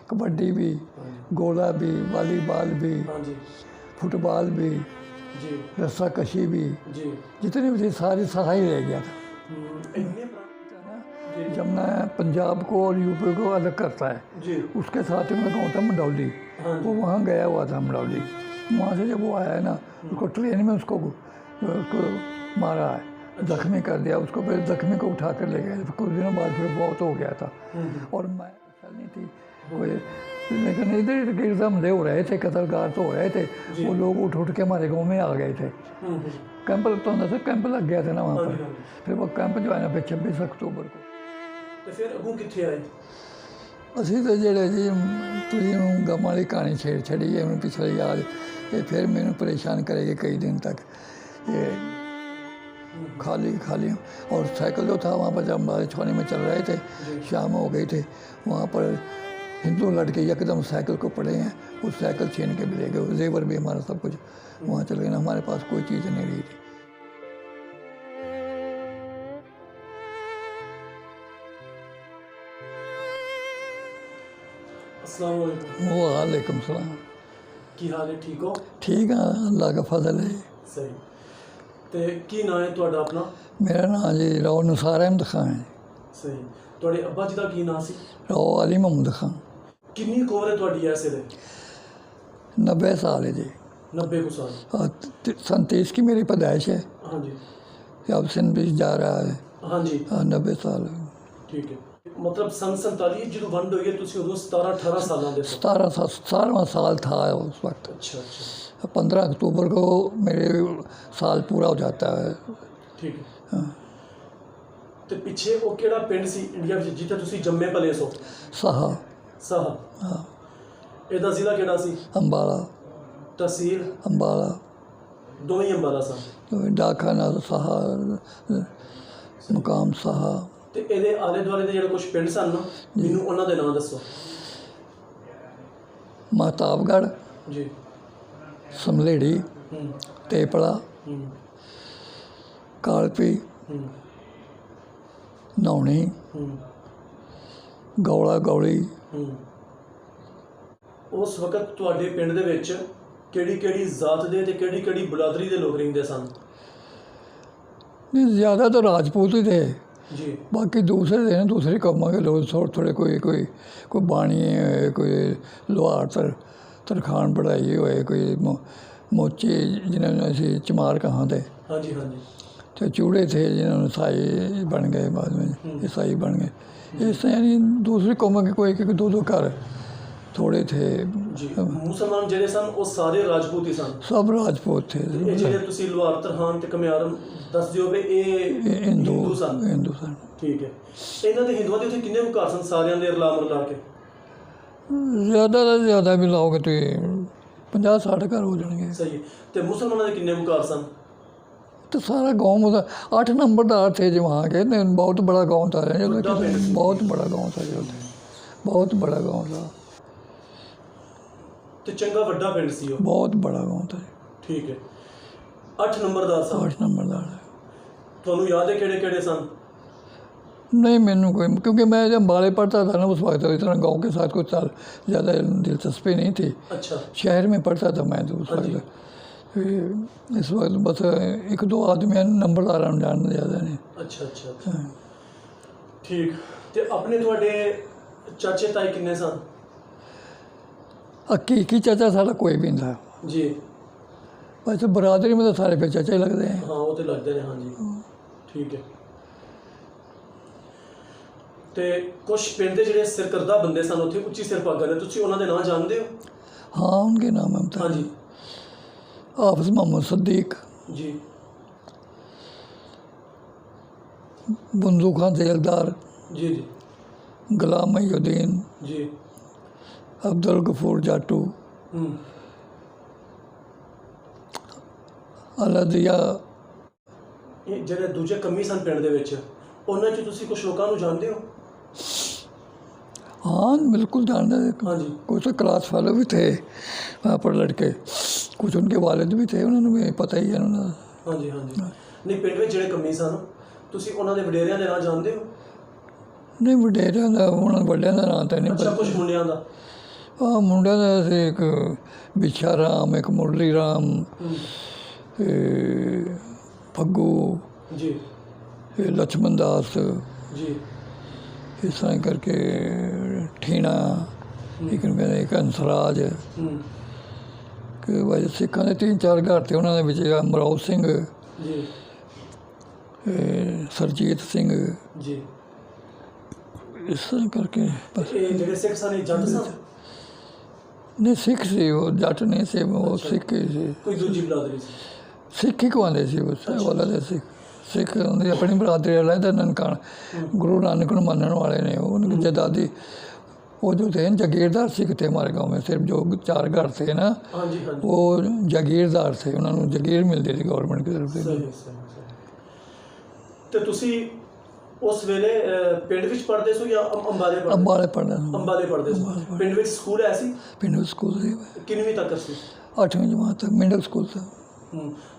कबड्डी भी, गोला भी, वॉलीबॉल भी, फुटबॉल भी, रस्सा कशी भी, जितने भी थे सारे सहा ही रह गया था। जब मैं पंजाब को और यूपी को अलग करता है उसके साथ ही मेरा गाँव था मंडौली, वो वहाँ गया हुआ था मंडौली। वहाँ से जब वो आया ना उसको ट्रेन में उसको मारा है, जख्मी कर दिया उसको, फिर जख्मी को उठा कर ले गए। कुछ दिनों बाद फिर बहुत हो गया था और मैं नहीं थी कोई, लेकिन इधर इर्द गिर्द हमले हो रहे थे, कतलगार तो हो रहे थे, वो लोग उठ के हमारे गाँव में आ गए थे। कैंप लगता होता था, कैंप लग गया था ना वहाँ पर। फिर वो कैंप जो है ना फिर 26 अक्टूबर को ਅਸੀਂ ਤਾਂ ਜਿਹੜੇ ਜੀ ਤੁਸੀਂ ਗਮ वाली कहानी छेड़ छड़ी है मैं पिछले याद, ये फिर मैंने परेशान करेगी कई दिन तक। ये खाली और साइकिल जो था वहाँ पर जब हमारे छोने में चल रहे थे, शाम हो गई थी, वहाँ पर हिंदू लड़के एकदम साइकिल को पड़े हैं, उस साइकिल छीन के भी ले गए, जेवर भी हमारा सब कुछ वहाँ चल गए ना, हमारे पास कोई चीज़ नहीं रही थी। वालेकुम सलाम। की हाल है? ठीक हो? ठीक है, अल्लाह का फजल है। सही। ते की नाम है तुहाडा अपना? मेरा नाम जी राव निसार अहमद खान है। सही। तुहाडे अब्बा जी दा की नाम सी? राव अली मोहम्मद खान। कितनी उम्र है तुहाडी ऐसे दे? 90 साल है जी। 90 को साल। सन 30 की मेरी पैदाइश है। हाँ जी। अब सन 20 जा रहा है। हाँ जी। 90 साल। ठीक है। मतलब सन 47 जो वंड हुई है तुसी उदों 17-18 साल दे? 17वां साल था उस वक्त। अच्छा। 15 अक्टूबर को मेरे साल पूरा हो जाता है। ठीक है। तो पिछे वो केड़ा पिंड सी इंडिया विच जिथे तुसी जम्मे पले सो? साहा। हाँ। एदा जिला केड़ा सी? अंबाला। तहसील? अंबाला। दोवें अंबाला सा? डाखाना साहा, मुकाम साहा। ਤੇ ਇਹਦੇ ਆਲੇ ਦੁਆਲੇ ਦੇ ਜਿਹੜੇ ਕੁਝ ਪਿੰਡ ਸਨ ਨਾ, ਮੈਨੂੰ ਉਹਨਾਂ ਦੇ ਨਾਮ ਦੱਸੋ। महताबगढ़ जी। समलेड़ी, तेपड़ा, कालपी, नौनी, गौला गौली। ਉਸ ਵਕਤ ਤੁਹਾਡੇ ਪਿੰਡ ਦੇ ਵਿੱਚ ਕਿਹੜੀ ਕਿਹੜੀ ਜ਼ਾਤ ਦੇ ਤੇ ਕਿਹੜੀ ਕਿਹੜੀ ਬਰਾਦਰੀ ਦੇ ਲੋਕ ਰਹਿੰਦੇ ਸਨ? नहीं ज़्यादा तो राजपूत ही थे जी। बाकी दूसरे थे ना, दूसरी कौमों के लोग थोड़े कोई बाणी हुए, कोई लोहार तरखान बढ़ाई हुए, कोई मोची जिन्होंने ऐसी चमार कहाँ थे। हाँ जी। हाँ जी। तो चूड़े थे जिन्होंने ईसाई बन गए, बाद में ईसाई बन गए। इस तरह यानी दूसरी कौमों के कोई दो घर थोड़े थे जी। मुसलमान ਜਿਹੜੇ ਸਨ ਉਹ ਸਾਰੇ ਰਾਜਪੂਤ ਹੀ ਸਨ? सब राजपूत थे। ਇਹ ਜਿਹੜੇ ਤੁਸੀਂ ਲੁਹਾਰ ਤਰਖਾਨ ਤੇ ਕਮਿਆਰ ਦੱਸਦੇ ਹੋ ਵੀ ਇਹ ਹਿੰਦੂ ਸਨ? ਠੀਕ ਹੈ। ਇਹਨਾਂ ਦੇ ਹਿੰਦੂਆਂ ਦੇ ਉੱਥੇ ਕਿੰਨੇ ਕੁ ਘਰ ਸਨ ਸਾਰਿਆਂ ਦੇ ਰਲਾ ਮਰਲਾ ਕੇ? ज़्यादा तो ज़्यादा भी लाओगे तो 50-60 घर हो जाएंगे। सही। तो मुसलमानों के कितने कु घर सन? तो सारा गांव मतलब 8 नंबरदार थे जो वहाँ के, बहुत बड़ा गांव था, बहुत बड़ा गांव था जो, बहुत बड़ा गांव था। तो चंगा वड्डा पिंड सी वो? बहुत बड़ा गांव था। ठीक है। 8 नंबरदार सन? 8 नंबरदार। ਤੁਹਾਨੂੰ याद है ਕਿਹੜੇ ਕਿਹੜੇ सन? नहीं मैंने कोई, क्योंकि मैं जब बाले पढ़ता था ना उस वक्त इतना गांव के साथ कुछ साल ज़्यादा दिलचस्पी नहीं थी। अच्छा। शहर में पढ़ता था मैं तो उस वक्त। इस वक्त बस 1-2 आदमी नंबरदार जानते ज़्यादा नहीं। अच्छा। ठीक। तो अपने थोड़े चाचे ताए किन्ने सन? हकीकी चाचा सारा कोई भी नहीं था जी। वैसे बरादरी में तो सारे पे चाचा ही लगते हैं। हाँ वो तो लगते हैं। हाँ जी। ठीक है। तो कुछ पिंड के ਜਿਹੜੇ ਸਿਰਕਰਦਾ ਬੰਦੇ ਸਨ ਉੱਥੇ ਉੱਚੀ ਸਿਰਪਾਗਾ ਨੇ, ਤੁਸੀਂ ਉਹਨਾਂ ਦੇ ਨਾਮ ਜਾਣਦੇ ਹੋ? हाँ उनके नाम हम हाँ जी। हाफिज मोहम्मद सद्दीक जी। बंदू खान जैलदार जी। गुलाम महीउद्दीन जी। अब्दुल गफूर जाटू अलादिया। ਇਹ ਜਿਹੜੇ ਦੂਜੇ ਕੰਮੀ ਸਨ ਪਿੰਡ ਦੇ ਵਿੱਚ ਉਹਨਾਂ 'ਚ ਤੁਸੀਂ ਕੁਝ ਲੋਕਾਂ ਨੂੰ ਜਾਣਦੇ ਹੋ? हाँ बिल्कुल जानते थे। हाँ जी। कुछ तो क्लास फेलो भी थे वहाँ पर लड़के, कुछ उनके वालिद भी थे, उन्होंने भी पता ही है उन्होंने। हाँ जी। नहीं पिंड में ਜਿਹੜੇ ਕੰਮੀ ਸਨ ਤੁਸੀਂ ਉਹਨਾਂ ਦੇ ਵਡੇਰਿਆਂ ਦੇ ਨਾਂ ਜਾਣਦੇ ਹੋ? नहीं वडेरिया का उन्होंने बड़िया का नाम तो नहीं अच्छा। कुछ मुंडियां ਦਾ? ਮੁੰਡਿਆਂ ਦਾ ਸੀ ਇੱਕ ਬਿਛਾ ਰਾਮ, ਇੱਕ ਮੁਰਲੀ ਰਾਮ, ਫੱਗੂ ਜੀ ਇਹ ਲਛਮਣ ਦਾਸ, ਜੀ ਇਸ ਤਰ੍ਹਾਂ ਕਰਕੇ ਠੀਣਾ, ਇੱਕ ਨੂੰ ਕਹਿੰਦੇ ਇੱਕ ਹੰਸਰਾਜ। ਕਿ ਵਜੇ ਸਿੱਖਾਂ ਦੇ 3-4 ਘਰ ਤੇ ਉਹਨਾਂ ਦੇ ਵਿੱਚ ਅਮਰੌਤ ਸਿੰਘ ਜੀ, ਸਰਜੀਤ ਸਿੰਘ, ਜੀ ਇਸ ਤਰ੍ਹਾਂ ਕਰਕੇ ਬਸ। ਇਹ ਜਿਹੜੇ ਸਿੱਖ ਸਨ ਇਹ ਜੱਟ ਸਨ? ਨਹੀਂ ਸਿੱਖ ਸੀ ਉਹ, ਜੱਟ ਨਹੀਂ ਸੀ ਉਹ, ਸਿੱਖ ਹੀ ਸੀ। ਕੋਈ ਦੂਜੀ ਬਰਾਦਰੀ ਸੀ? ਸਿੱਖ ਹੀ ਕਹਾਉਂਦੇ ਸੀ ਉਸ ਵਾਲਾ ਦੇ ਸਿੱਖ ਉਹਦੀ ਆਪਣੀ ਬਰਾਦਰੀ ਅਲੱਗ ਨਨਕਾਣ ਗੁਰੂ ਨਾਨਕ ਨੂੰ ਮੰਨਣ ਵਾਲੇ ਨੇ। उनकी जदादी वो जो थे जागीरदार सिख थे हमारे गांव में, सिर्फ जो 4 घर थे ना हाँ जी, हाँ जी। वो जागीरदार थे, उन्होंने जागीर मिलती थी गवर्नमेंट की तरफ से। ਤੇ ਤੁਸੀਂ ਉਸ ਵੇਲੇ ਪਿੰਡ ਵਿੱਚ ਪੜ੍ਹਦੇ ਸੋ ਜਾਂ ਅੰਬਾਲੇ ਪੜ੍ਹਦੇ? अंबाले पढ़ना, ਅੰਬਾਲੇ ਪੜ੍ਹਦੇ ਸੋ। ਪਿੰਡ ਵਿੱਚ ਸਕੂਲ ਹੈ ਸੀ? पिंड स्कूल से ਕਿੰਨਵੀਂ ਤੱਕ ਸੀ? 8वीं जमात तक मिडल स्कूल था।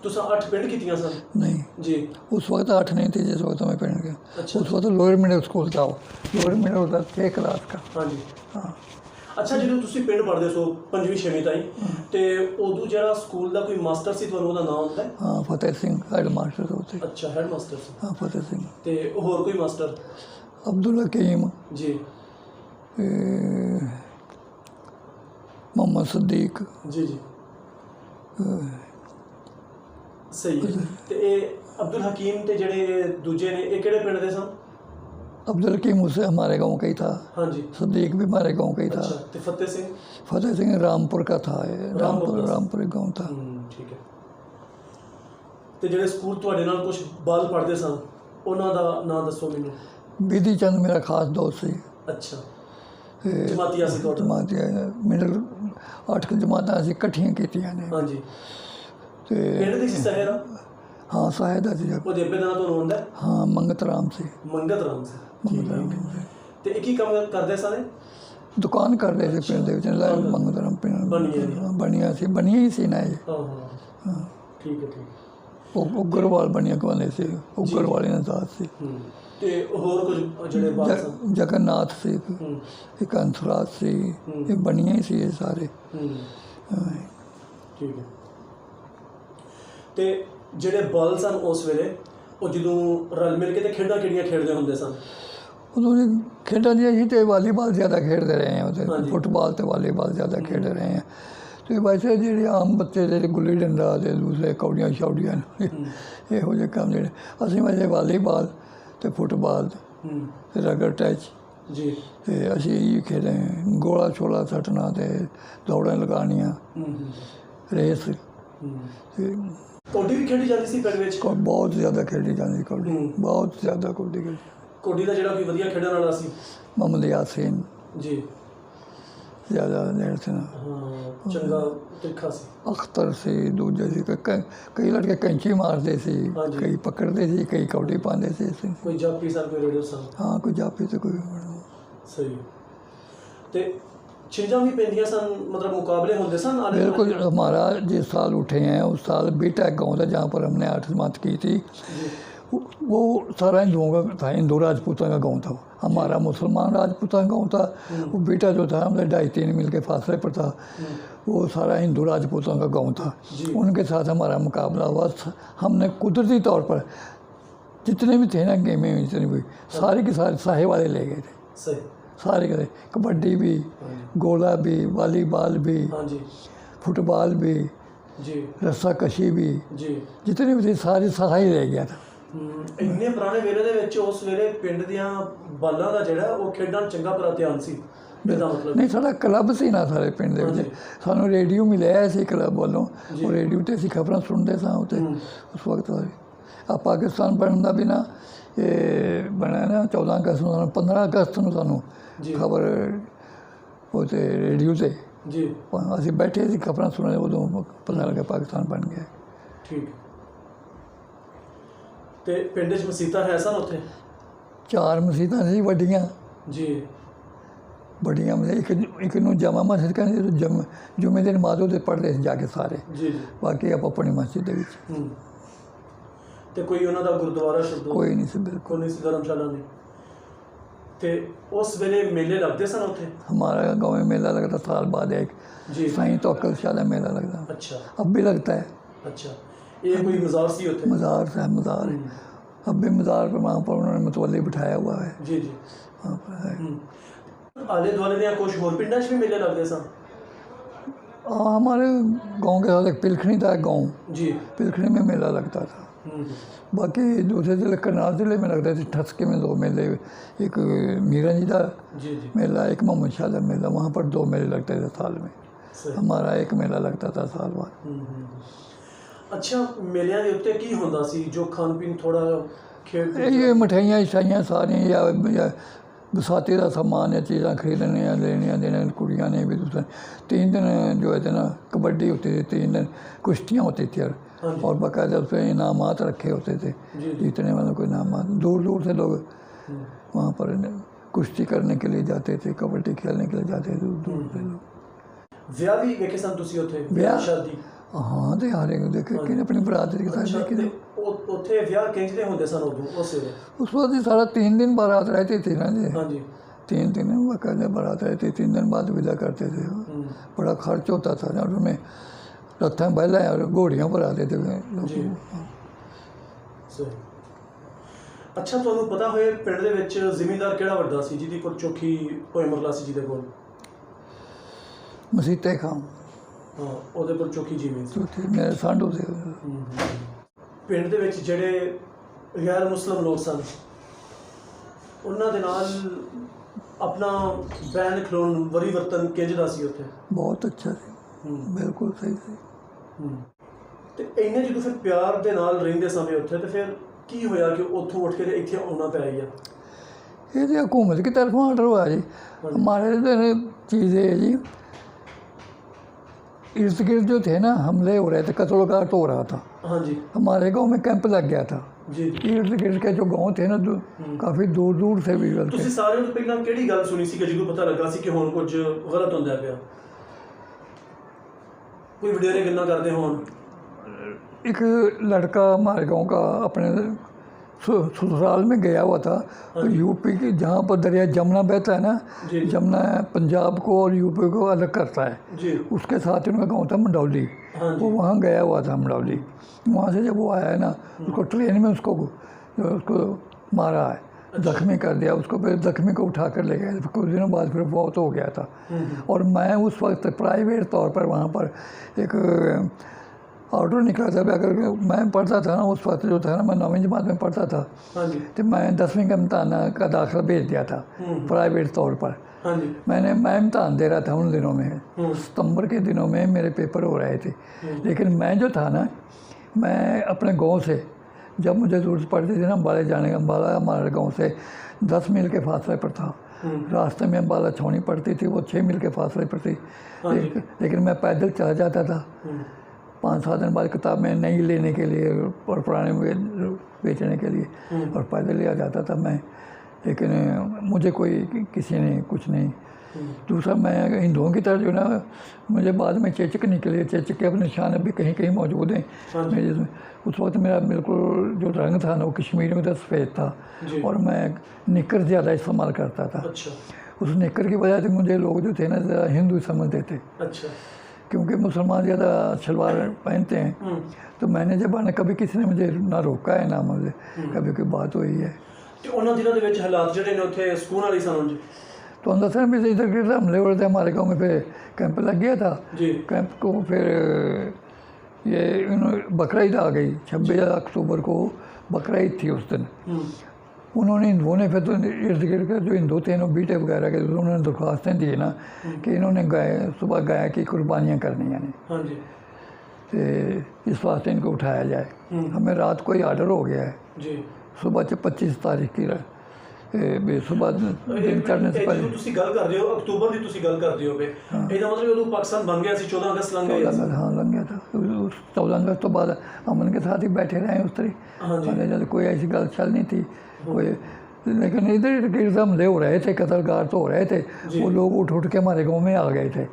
ਤੁਸੀਂ 8 ਪਿੰਡ ਕੀਤੀਆਂ ਸਨ? नहीं, ਜੀ उस वक्त 8 नहीं थी जिस वक्त मैं पिंड गया। अच्छा। उस वक्त लोअर मिडल स्कूल था, वो लोअर मिडल होता 6 क्लास का। ਹਾਂਜੀ। हाँ, ਅੱਛਾ, ਜਦੋਂ ਤੁਸੀਂ ਪਿੰਡ ਪੜ੍ਹਦੇ ਸੋ 5ਵੀਂ 6ਵੀਂ ਤਾਈਂ, ਤੇ ਉਦੋਂ ਜਿਹੜਾ ਸਕੂਲ ਦਾ ਕੋਈ ਮਾਸਟਰ ਸੀ ਤੁਹਾਨੂੰ ਉਹਦਾ ਨਾਮ ਹੁੰਦਾ ਹੈ? हाँ फतेह सिंह हेड मास्टर होते। ਅੱਛਾ, ਹੈਡ ਮਾਸਟਰ ਸੀ। हाँ फतेह सिंह, ਤੇ ਹੋਰ ਕੋਈ ਮਾਸਟਰ? अब्दुल हकीम, ਜੀ मोहम्मद सदीक, ਜੀ ਜੀ ਸਹੀ ਹੈ। ਤੇ ਇਹ ਅਬਦੁਲ ਹਕੀਮ ਤੇ ਜਿਹੜੇ ਦੂਜੇ ਨੇ ਇਹ ਕਿਹੜੇ ਪਿੰਡ ਦੇ ਸਨ? अब्दुल हकीम उससे हमारे गांव का ही था, ਹਾਂਜੀ। सदीक भी हमारे गांव का ही था। ਅੱਛਾ, ਤੇ ਫਤਿਹ ਸਿੰਘ? फतेह सिंह रामपुर का था, ये रामपुर एक गांव था। ਠੀਕ ਹੈ। ਤੇ ਜਿਹੜੇ ਸਕੂਲ ਤੁਹਾਡੇ ਨਾਲ ਕੁਝ ਬਾਲ ਪੜ੍ਹਦੇ ਸਨ ਉਹਨਾਂ ਦਾ ਨਾਮ ਦੱਸੋ ਮੈਨੂੰ। बिधि चंद मेरा खास दोस्त सी। ਅੱਛਾ, ਜਮਾਤੀਆ ਸੀ ਤੁਹਾਡਾ? जमात मिडल 8 जमातां ਅਸੀਂ ਇਕੱਠੀਆਂ ਕੀਤੀਆਂ ਨੇ। ਹਾਂਜੀ। ਤੇ ਪਿੰਡ ਦੀ ਸੀ ਸਹਿਰਾ? ਹਾਂ ਸਾਹਿਦਾ ਸੀ। ਉਹਦੇ ਅੱਬੇ ਦਾ ਨਾਂ ਤੁਹਾਨੂੰ ਆਉਂਦਾ? ਹਾਂ ਮੰਗਤ ਰਾਮ ਸੀ। ਮੰਗਤ ਰਾਮ ਸੀ। ਮੰਗਤ ਰਾਮ ਸੀ। ਤੇ ਇੱਕ ਹੀ ਕੰਮ ਕਰਦੇ ਸਨ? ਦੁਕਾਨ ਕਰਦੇ ਸੀ ਪਿੰਡ ਦੇ ਵਿੱਚ। ਮੰਗਤ ਰਾਮ ਪਿੰਡ ਬਣੀਆਂ ਸੀ, ਬਣੀਆਂ ਹੀ ਸੀ ਨਾ ਇਹ। ਹਾਂ ਹਾਂ, ਠੀਕ ਹੈ, ਠੀਕ। ਉਹ ਉਗਰਵਾਲ ਬਣੀਆਂ ਕਹਿੰਦੇ ਸੀ, ਉਗਰਵਾਲੀ ਦਾ ਦਾਸ ਸੀ। ਤੇ ਹੋਰ ਕੁਝ ਜਿਹੜੇ ਬਾਲ ਸਨ? ਜਗਨਨਾਥ ਸੀ, ਇੱਕ ਹੰਸਰਾਜ ਸੀ, ਇਹ ਬਣੀਆਂ ਹੀ ਸੀ ਇਹ ਸਾਰੇ। ਠੀਕ ਹੈ। ਤੇ ਜਿਹੜੇ ਬਲ ਸਨ ਉਸ ਵੇਲੇ ਉਹ ਜਦੋਂ ਰਲ ਮਿਲ ਕੇ ਤੇ ਖੇਡਾਂ ਕਿਹੜੀਆਂ ਖੇਡਦੇ ਹੁੰਦੇ ਸਨ? ਉਦੋਂ ਖੇਡਾਂ ਦੀਆਂ ਸੀ ਤੇ ਵਾਲੀਬਾਲ ਜ਼ਿਆਦਾ ਖੇਡਦੇ ਰਹੇ ਹਾਂ, ਉੱਥੇ ਫੁੱਟਬਾਲ ਤੇ ਵਾਲੀਬਾਲ ਜ਼ਿਆਦਾ ਖੇਡਦੇ ਰਹੇ ਹਾਂ। ਤੇ ਵੈਸੇ ਜਿਹੜੇ ਆਮ ਬੱਚੇ ਜਿਹੜੇ ਗੁੱਲੀ ਡੰਡਾ ਤੇ ਦੂਸਰੇ ਕੌਡੀਆਂ ਸ਼ੌਡੀਆਂ ਇਹੋ ਜਿਹੇ ਕੰਮ ਜਿਹੜੇ ਅਸੀਂ ਵੈਸੇ ਵਾਲੀਬਾਲ ਤੇ ਫੁੱਟਬਾਲ ਤੇ ਰਗੜ ਟੈਚ ਜੀ ਤੇ ਅਸੀਂ ਇਹ ਖੇਡੇ। ਗੋਲਾ ਛੋਲਾ ਸੱਟਣਾ ਤੇ ਦੌੜਾਂ ਲਗਾਉਣੀਆਂ, ਰੇਸ। ਕੌਡੀ ਵੀ ਖੇਡੀ ਜਾਂਦੀ ਸੀ ਪਿੰਡ ਵਿੱਚ? ਬਹੁਤ ਜ਼ਿਆਦਾ ਖੇਡੀ ਜਾਂਦੀ ਕੌਡੀ, ਬਹੁਤ ਜ਼ਿਆਦਾ ਕੌਡੀ ਖੇਡੀ। ਕੌਡੀ ਦਾ ਜਿਹੜਾ ਕੋਈ ਵਧੀਆ ਖੇਡਣ ਵਾਲਾ ਸੀ? ਮੁਹੰਮਦ ਯਾਸੀਨ ਜੀ, ਜ਼ਿਆਦਾ ਦੇਰ ਸੀ ਨਾ। ਹਾਂ, ਚੰਗਾ ਤਿੱਖਾ ਸੀ। ਅਖਤਰ ਸੀ, ਦੂਜੇ ਸੀ, ਕਈ ਲੜਕੇ ਕੈਂਚੀ ਮਾਰਦੇ ਸੀ, ਕਈ ਪਕੜਦੇ ਸੀ, ਕਈ ਕੌਡੀ ਪਾਉਂਦੇ ਸੀ। ਕੋਈ ਜਾਪੀ ਸਨ, ਕੋਈ ਰੇਡਰ ਸਨ? ਹਾਂ, ਕੋਈ ਜਾਪੀ ਤੇ ਕੋਈ। ਸਹੀ। ਤੇ छिंजा भी पेंदियां सन, मतलब मुकाबले होते सन? बिल्कुल। हमारा जिस साल उठे हैं उस साल बीटा गांव था जहाँ पर हमने 8 जमात की थी, वो सारा हिंदुओं का था, हिंदू राजपूतों का गांव था। हमारा मुसलमान राजपूतों का गांव था। वो बीटा जो था हमने 2.5-3 मील के फासले पर था, वो सारा हिंदू राजपूतों का गांव था। उनके साथ हमारा मुकाबला हुआ। हमने कुदरती तौर पर जितने भी थे ना गेमें, जितने भी सारे के सारे साहे वाले ले गए थे। सही। सारे करे, कबड्डी भी, गोला भी, वालीबाल भी, फुटबॉल भी, रस्सा कशी भी, जितने भी थे सारे साहा ही रह गया था। ਇੰਨੇ ਪੁਰਾਣੇ ਵੇਲੇ ਦੇ ਵਿੱਚ ਉਸ ਵੇਲੇ ਪਿੰਡ ਦੀਆਂ ਬਾਲਾਂ ਦਾ ਜਿਹੜਾ ਉਹ ਖੇਡਾਂ ਚੰਗਾ ਭਲਾ ਧਿਆਨ ਸੀ? ਨਹੀਂ, ਸਾਡਾ ਕਲੱਬ ਸੀ ਨਾ ਸਾਰੇ ਪਿੰਡ ਦੇ ਵਿੱਚ। ਸਾਨੂੰ ਰੇਡੀਓ ਮਿਲਿਆ ਸੀ ਕਲੱਬ ਵੱਲੋਂ, ਉਹ ਰੇਡੀਓ 'ਤੇ ਅਸੀਂ ਖਬਰਾਂ ਸੁਣਦੇ ਸਾਂ ਉੱਥੇ ਉਸ ਵਕਤ। ਆ ਪਾਕਿਸਤਾਨ ਬਣਨ ਦਾ ਵੀ ਨਾ ਇਹ ਬਣਿਆ ਨਾ 14 ਅਗਸਤ ਨੂੰ, 15 ਅਗਸਤ ਨੂੰ ਸਾਨੂੰ ਖਬਰ ਉਹ 'ਤੇ ਰੇਡੀਓ 'ਤੇ ਅਸੀਂ ਬੈਠੇ ਸੀ ਖਬਰਾਂ ਸੁਣਦੇ, ਉਦੋਂ ਪਤਾ ਲੱਗਾ ਪਾਕਿਸਤਾਨ ਬਣ ਗਿਆ। ਠੀਕ। ਤੇ ਪਿੰਡ 'ਚ ਮਸੀਤਾਂ ਹੈ ਸਨ ਉੱਥੇ? 4 ਮਸੀਤਾਂ ਸੀ ਵੱਡੀਆਂ ਜੀ, ਬੜੀਆਂ। ਇੱਕ ਨੂੰ ਜਮਾ ਮਸਜਿਦ ਕਹਿੰਦੇ, ਜੁਮੇ ਦੀ ਨਮਾਜ਼ ਉਹਦੇ ਪੜ੍ਹਦੇ ਸੀ ਜਾ ਕੇ ਸਾਰੇ। ਜੀ। ਬਾਕੀ ਆਪ ਆਪਣੀ ਮਸਜਿਦ ਦੇ ਵਿੱਚ। ਤੇ ਕੋਈ ਉਹਨਾਂ ਦਾ ਗੁਰਦੁਆਰਾ ਸ਼ੁਰੂ? ਕੋਈ ਨਹੀਂ ਸੀ, ਬਿਲਕੁਲ ਨਹੀਂ ਸੀ, ਧਰਮਸ਼ਾਲਾ ਨਹੀਂ। ਤੇ उस वेले मेले लगते सन उत्थे? हमारे गांव में मेला लगता साल बाद एक, जी। साईं तवक्कल शाह का मेला लगता, अच्छा अब भी लगता है। अच्छा, ये कोई मज़ार सी उत्थे? मज़ार है, मज़ार है, अब भी मज़ार पर वहाँ पर उन्होंने मतवली बिठाया हुआ है, जी जी। वहाँ पर है। आले दुआले दे कुछ होर पिंडां च भी मेले लगते सन? हमारे गांव के साथ एक पिलखनी था, एक गाँव, जी। पिलखनी में मेला लगता था। हम्म, बाकी दूसरे ज़िले करनाल ज़िले में लगते थे, ठसके में 2 मेले, एक मीरा जी का जी जी। मेला, एक मोहम्मद शाह का मेला, वहाँ पर 2 मेले लगते थे साल में। सही। हमारा एक मेला लगता था साल बाद। अच्छा, मेलिਆਂ ਦੇ ਉੱਤੇ ਕੀ ਹੁੰਦਾ ਸੀ जो खान पीन थोड़ा खेल ये मिठाइयाँ शाइयाँ सारी या बसाती का सामान या चीज़ां खरीदने या लेने देने, कुड़ियाँ ने भी दूसरे 3 दिन जो है ना कबड्डी होती थी, 3 दिन कुश्तियाँ होती थी और बाकायदा उसमें इनामात रखे होते थे, जीतने वालों को इनामात। दूर दूर से लोग वहाँ पर कुश्ती करने के लिए जाते थे, कबड्डी खेलने के लिए जाते थे, दूर दूर से लोग। ਵਿਆਹ ਵੀ ਵੇਖੇ ਸਨ ਤੁਸੀਂ ਉੱਥੇ? ਵਿਆਹ? ਸ਼ਾਦੀ? हाँ तो हर एक देखे कि अपनी बरादरी के साथ ਅੱਛਾ, देखे। ਤੇ ਉੱਥੇ ਵਿਆਹ ਕਿੰਜਦੇ ਹੁੰਦੇ ਸਨ ਉਦੋਂ ਉਸ ਵੇਲੇ? उस वक्त ही सारा 3 दिन बारात रहती थी ना जी, ਹਾਂਜੀ। 3 दिन बाकायदा बारात रहती, 3 दिन बाद विदा करते थे। बड़ा खर्च होता था ना, उसमें रथा बैला और घोड़ियों पर आते थे लोग। ਜੀ। ਸਹੀ। ਅੱਛਾ, ਤੁਹਾਨੂੰ ਪਤਾ ਹੋਏ ਪਿੰਡ ਦੇ ਵਿੱਚ ਜ਼ਿਮੀਂਦਾਰ ਕਿਹੜਾ ਵੱਡਾ ਸੀ ਜਿਹਦੀ ਕੋਲ ਚੌਖੀ ਹੋਏ ਮਰਲਾ ਸੀ ਜਿਹਦੇ ਕੋਲ? मसीते खां ਹਾਂ, ਉਹਦੇ ਕੋਲ ਚੌਖੀ ਜ਼ਮੀਨ ਸੀ। जो थे मेरे सांडू से। ਪਿੰਡ ਦੇ ਵਿੱਚ ਜਿਹੜੇ ਗੈਰ ਮੁਸਲਿਮ ਲੋਕ ਸਨ ਉਹਨਾਂ ਦੇ ਨਾਲ ਆਪਣਾ ਬੈਨ ਖਲੋਣ ਵਰੀ ਵਰਤਨ ਕਿੰਜਦਾ ਸੀ ਉੱਥੇ? बहुत अच्छा सी, बिल्कुल सही सी। ਤੇ ਇੰਨੇ ਜਦੋਂ ਫਿਰ ਪਿਆਰ ਦੇ ਨਾਲ ਰਹਿੰਦੇ ਸਮੇਂ ਉੱਥੇ ਤੇ ਫਿਰ ਕੀ ਹੋਇਆ ਕਿ ਉੱਥੋਂ ਉੱਠ ਕੇ ਤੇ ਇੱਥੇ ਆਉਣਾ ਪੈ ਗਿਆ? ये तो हुकूमत की तरफ ऑर्डर हुआ जी। हमारे इधर चीज़ है जी, इर्द गिर्द जो थे ना हमले हो रहे थे, कत्ल-गाट हो रहा था। हाँ जी। हमारे गांव में कैंप लग गया था। जी। इर्द गिर्द के जो गांव थे ना काफ़ी दूर दूर से भी गए थे। ਤੁਸੀਂ ਸਾਰਿਆਂ ਤੋਂ ਪਹਿਲਾਂ ਕਿਹੜੀ ਗੱਲ ਸੁਣੀ ਸੀ ਕਿ ਜਦੋਂ ਪਤਾ ਲੱਗਾ ਸੀ ਕਿ ਹੁਣ ਕੁਝ ਗਲਤ ਹੁੰਦਾ ਪਿਆ? ਕੋਈ ਵਡੇਰੇ ਗੱਲਾਂ ਕਰਦੇ ਹੋਣ? एक लड़का हमारे गांव का अपने ससुराल में गया हुआ था, तो यूपी की जहाँ पर दरिया जमुना बहता है ना, जी। जमुना पंजाब को और यूपी को अलग करता है, जी। उसके साथ उनका गांव था मंडौली। हाँ जी। वो वहाँ गया हुआ था मंडौली। वहाँ से जब वो आया है ना, उसको ट्रेन में उसको मारा है, जख्मी कर दिया उसको, फिर जख्मी को उठा कर ले गए, कुछ दिनों बाद फिर बहुत हो गया था। और मैं उस वक्त प्राइवेट तौर पर वहाँ पर एक ऑर्डर निकला था, अगर मैं पढ़ता था ना उस वक्त जो था ना, मैं 9वीं जमात में पढ़ता था। हाँ जी। तो मैं 10वीं का इम्तहान का दाखिला भेज दिया था प्राइवेट तौर पर। हाँ जी। मैं इम्तहान दे रहा था उन दिनों में, सितंबर के दिनों में मेरे पेपर हो रहे थे। लेकिन मैं जो था ना, मैं अपने गांव से जब मुझे ज़रूरत पड़ती थी ना अम्बाला जाने का, अम्बाला हमारे गांव से 10 मील के फासले पर था। रास्ते में अम्बाला छोड़नी पड़ती थी, वो 6 मील के फासले पर थी। लेकिन मैं पैदल चला जाता था। 5-7 दिन बाद किताबें नई लेने के लिए और पुराने बेचने के लिए, और पैदल ही आ जाता था मैं। लेकिन मुझे कोई किसी ने कुछ नहीं। दूसरा, मैं हिंदुओं की तरह जो ना, मुझे बाद में चेचक निकले, चेचक के अपने निशान अभी कहीं कहीं मौजूद हैं मेरे जिसमें। उस वक्त मेरा बिल्कुल जो रंग था ना, वो कश्मीर में तो सफ़ेद था, और मैं निकर ज़्यादा इस्तेमाल करता था। अच्छा। उस निकर की वजह से मुझे लोग जो थे ना ज़्यादा हिंदू समझते थे। अच्छा। क्योंकि मुसलमान ज़्यादा शलवार पहनते हैं। तो मैंने जब आना, कभी किसी ने मुझे ना रोका है ना मुझे कभी कोई बात हुई है। ਤੇ ਉਹਨਾਂ ਦਿਨਾਂ ਦੇ ਵਿੱਚ ਹਾਲਾਤ ਜਿਹੜੇ ਨੇ ਉੱਥੇ ਸਕੂਨ ਵਾਲੀ ਸਨ? तो अंदर से भी इधर गिर हमले हो रहे थे हमारे गांव में, फिर कैंप लग गया था। जी। कैंप को फिर ये बकरा ईद आ गई, 26 अक्टूबर को बकरा ईद थी उस दिन। उन्होंने हिंदुओं ने फिर तो इर्द गिर्द के जो हिंदू थे ना, बीटे वगैरह के, उन्होंने दरख्वास्तें दी ना कि इन्होंने सुबह गाय की कुर्बानियाँ करनी है। हाँ जी। तो इस वास्ते इनको उठाया जाए। हमें रात को ही आर्डर हो गया है। जी। सुबह 25 तारीख की सुबह दिन चढ़ने से पहले। ਤੁਸੀਂ ਗੱਲ ਕਰ ਰਹੇ ਹੋ ਅਕਤੂਬਰ ਦੀ, ਤੁਸੀਂ ਗੱਲ ਕਰਦੇ ਹੋਵੇ, ਇਹਦਾ ਮਤਲਬ ਉਦੋਂ ਪਾਕਿस्तान बन गया ਸੀ, 14 अगस्त लंघ गया। हाँ लग गया था। 14 अगस्त तो बाद अमन के साथ ही बैठे रहे उस तरह, जब कोई ऐसी गल चल नहीं थी कोई। लेकिन इधर गिरद हमले हो रहे थे, कत्ल-गार तो हो रहे थे, वो लोग उठ के हमारे गाँव में आ गए थे।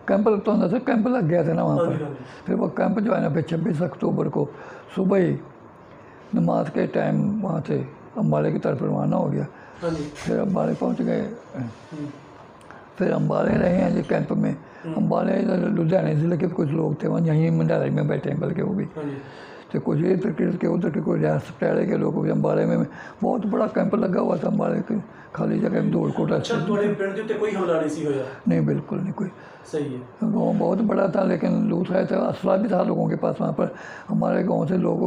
कैंप तो अंदर से कैंप लग गया था ना वहाँ पर। फिर वो कैंप जो है ना, फिर 26 अक्टूबर को सुबह ही नमाज के टाइम वहाँ से अम्बाले की तरफ रवाना हो गया। हाँ जी। फिर अम्बाले पहुंच गए। हम्म, फिर अम्बाले रहे हैं जी कैंप में। अम्बाले इधर लुधियाने ज़िले के कुछ लोग थे, वहाँ यहीं मंडाले में बैठे हैं बल्कि वो भी। हाँ जी। तो कुछ इधर के उधर के कोई रियासत पटाले के लोग भी। अम्बाले में बहुत बड़ा कैंप लगा हुआ था अम्बाले के खाली जगह में दौड़ कोटा अच्छा, थोड़े पिंड के उत्ते कोई हमला नहीं सी होया? नहीं, बिल्कुल नहीं कोई। सही है। गाँव बहुत बड़ा था लेकिन लूट रहे थे, असला भी था लोगों के पास वहाँ पर। हमारे गांव से लोग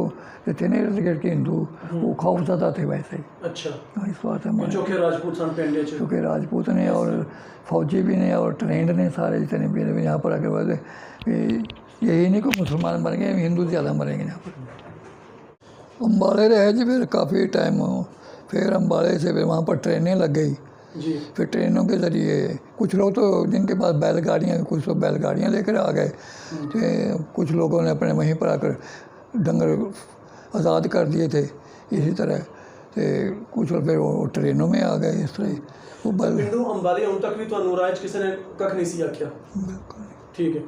जो थे ना इर्द गिर्द के हिंदू, वो खौफजदा थे वैसे ही। अच्छा, इस बात है हमारे, चोखे राजपूत सन पिंड च? क्योंकि राजपूत ने और फौजी भी ने और ट्रेंड ने सारे जितने भी यहाँ पर आके बढ़े। यही नहीं कोई मुसलमान मर गए, हिंदू ज़्यादा मरेंगे यहाँ पर। अम्बाले रहे जी फिर काफ़ी टाइम। फिर अम्बाले से फिर वहाँ पर ट्रेनें लग गई। जी। फिर ट्रेनों के ज़रिए कुछ लोग तो जिनके पास बैलगाड़ियाँ, कुछ लोग बैलगाड़ियाँ लेकर आ गए। तो कुछ लोगों ने अपने वहीं पर आकर डंगर आज़ाद कर दिए थे इसी तरह। तो कुछ लोग फिर वो ट्रेनों में आ गए इस तरह। वो पिंडों अंबाले ਹੁਣ तक भी ਤੁਹਾਨੂੰ ਰਾਜ ਕਿਸੇ ਨੇ ਕੱਖ ਨਹੀਂ ਸੀ ਆਖਿਆ? बिल्कुल ठीक है।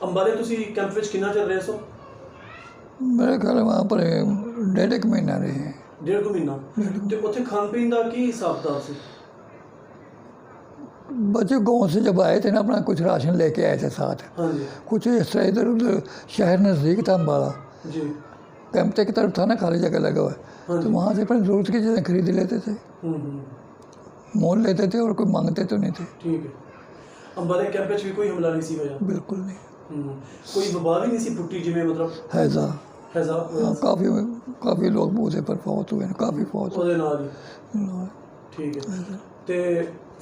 अंबाले ਤੁਸੀਂ कैंप ਵਿੱਚ ਕਿੰਨਾ ਚਿਰ ਰਹੇ ਸੋ? मेरे ख्याल वहाँ पर 1.5 महीना रहे हैं। 1.5 ਮਹੀਨਾ। ਤੇ ਉੱਥੇ ਖਾਣ ਪੀਣ ਦਾ ਕੀ ਹਿਸਾਬ ਕਿਤਾਬ ਸੀ? बच्चे गाँव से जब आए थे ना अपना कुछ राशन लेके आए थे साथ। हाँ जी। कुछ इस तरह इधर उधर शहर नज़दीक था अम्बाला, जी। कैंप की तरफ था ना खाली जगह लगा हुआ। हाँ तो वहाँ से अपनी ज़रूरत की चीज़ें खरीद लेते थे, मोल लेते थे और कोई मांगते तो नहीं थे। ठीक है। अंबाले कैंप ਵਿੱਚ ਵੀ ਕੋਈ ਹਮਲਾ ਨਹੀਂ ਸੀ ਹੋਇਆ? बिल्कुल नहीं। ਕੋਈ ਵਬਾ ਵੀ ਨਹੀਂ ਸੀ ਫੁੱਟੀ ਜਿਵੇਂ ਮਤਲਬ हैजा हैजा हाँ, काफ़ी लोग बूझे पर फौत हुए, काफ़ी फौत हुए। ਉਹਦੇ ਨਾਲ ਹੀ? ठीक है। ਤੇ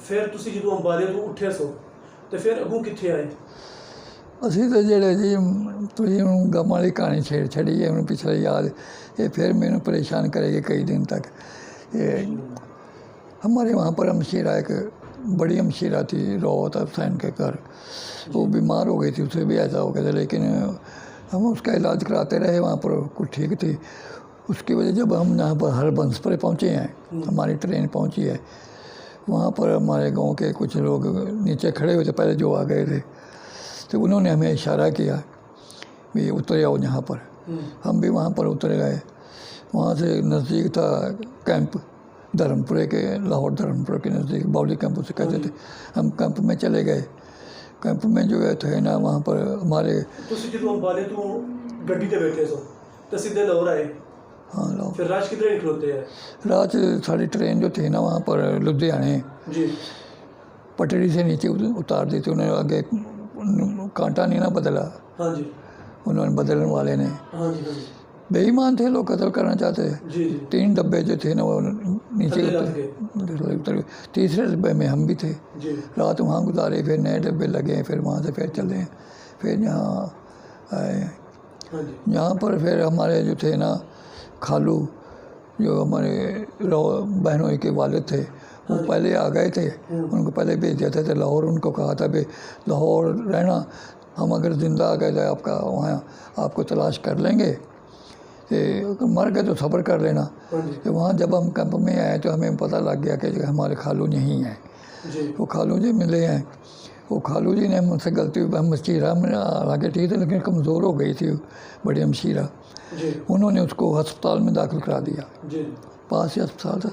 ਫਿਰ ਤੁਸੀਂ ਜਦੋਂ ਅੰਬਾਲੇ ਤੋਂ ਉੱਠੇ ਸੋ ਤੇ ਫਿਰ ਅੱਗੋਂ ਕਿੱਥੇ ਆਏ? ਅਸੀਂ ਤਾਂ ਜਿਹੜੇ ਜੀ ਤੁਸੀਂ ਹੁਣ ਗਮ वाली कहानी छेड़ छड़ी है उन्हें पिछले याद, ये फिर मैंने परेशान करेगी कई दिन तक। ये हमारे वहाँ पर हमशीरा एक बड़ी हमशीरा थी रोहत हुसैन के घर, वो बीमार हो गई थी, उसे भी ऐसा हो गया था। लेकिन हम उसका इलाज कराते रहे, वहाँ पर कुछ ठीक थी। उसकी वजह जब हम यहाँ पर हरबंस पर पहुँचे हैं, हमारी ट्रेन पहुँची है, वहाँ पर हमारे गांव के कुछ लोग नीचे खड़े हुए थे पहले जो आ गए थे। तो उन्होंने हमें इशारा किया भी उतरे आओ यहाँ पर। हम भी वहाँ पर उतर गए। वहाँ से नज़दीक था कैंप धर्मपुरे के, लाहौर धर्मपुरे के नज़दीक बाउली कैंप उसे कहते थे। हम कैंप में चले गए। कैंप में जो है थे ना वहाँ पर हमारे ਤੁਸੀਂ ਜਦੋਂ ਅੰਬਾਲੇ ਤੋਂ ਗੱਡੀ ਤੇ ਬੈਠੇ ਸੋ ਤੇ ਸਿੱਧੇ ਲਾਹੌਰ ਆਏ? हाँ लाहौर फिर राज किधर निकलते हैं? रात सारी ट्रेन जो थी ना वहाँ पर लुधियाने जी। पटरी से नीचे उतार दी थी। उन्होंने आगे कांटा नहीं ना बदला, हाँ जी। उन्होंने बदलने वाले ने। हाँ जी। हाँ जी। बेईमान थे लोग, कत्ल करना चाहते थे। जी जी। 3 डब्बे जो थे ना वो नीचे थल्ले लग उतर। तीसरे डब्बे में हम भी थे। जी। रात वहाँ गुजारे, फिर नए डब्बे लगे, फिर वहाँ से फिर चले, फिर यहाँ आए। हाँ जी। यहाँ पर फिर हमारे जो थे ना खालू, जो हमारे बहनों के वालिद थे, वो पहले आ गए थे। उनको पहले भेज दिया था लाहौर। उनको कहा था भाई लाहौर रहना, हम अगर ज़िंदा आ गए तो आपका वहाँ आपको तलाश कर लेंगे, अगर मर गए तो सब्र कर लेना। तो वहाँ जब हम कैंप में आए तो हमें पता लग गया कि हमारे खालू नहीं हैं। वो खालू जी मिले हैं। वो खालू जी ने मुझसे गलती हुई, हमशीरा में हालांकि ठीक थी लेकिन कमज़ोर हो गई थी बड़ी हमशीरा। उन्होंने उसको अस्पताल में दाखिल करा दिया। जी। पास ही अस्पताल था